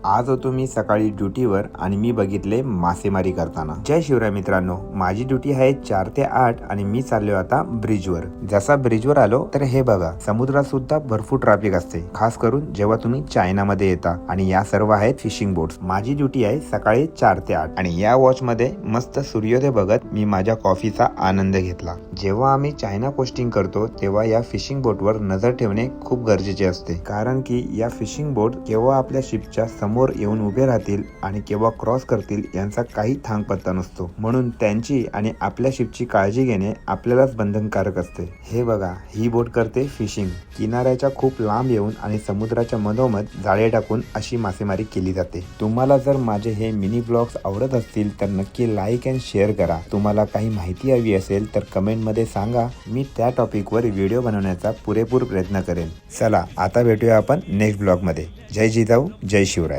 आज होतो मी सकाळी ड्युटीवर आणि मी बघितले मासेमारी करताना। जय शिवराय मित्रांनो, माझी ड्युटी आहे 4 ते 8 आणि मी चाललो आता ब्रिजवर। जसा ब्रिजवर आलो तर हे बघा, समुद्रात सुद्धा भरपूर ट्रॅफिक असते, खास करून जेव्हा तुम्ही चायनामध्ये येता। आणि या सर्व आहेत फिशिंग बोट्स। माझी ड्युटी आहे सकाळी 4 ते 8 आणि या वॉच मध्ये मस्त सूर्योदय बघत मी माझ्या कॉफीचा आनंद घेतला। जेव्हा आम्ही चायना कोस्टिंग करतो तेव्हा या फिशिंग बोटवर नजर ठेवणे खूप गरजेचे असते, कारण की या फिशिंग बोट केव्हा आपल्या शिपच्या समोर येऊन उभे राहतील आणि केव्हा क्रॉस करतील यांचा काही थांग पत्ता नसतो। म्हणून त्यांची आणि आपल्या शिपची काळजी घेणे आपल्यालाच बंधनकारक असते। हे बघा, ही बोट करते फिशिंग। किनाऱ्याच्या खूप लांब येऊन आणि समुद्राच्या मधोमध जाळे टाकून अशी मासेमारी केली जाते। तुम्हाला जर माझे हे मिनी ब्लॉग्स आवडत असतील तर नक्की लाईक अँड शेअर करा। तुम्हाला काही माहिती हवी असेल तर कमेंट मध्ये सांगा, मी त्या टॉपिकवर व्हिडिओ बनवण्याचा पुरेपूर प्रयत्न करेन। चला आता भेटूया आपण नेक्स्ट ब्लॉग मध्ये। जय जिजाऊ, जय शिवराय।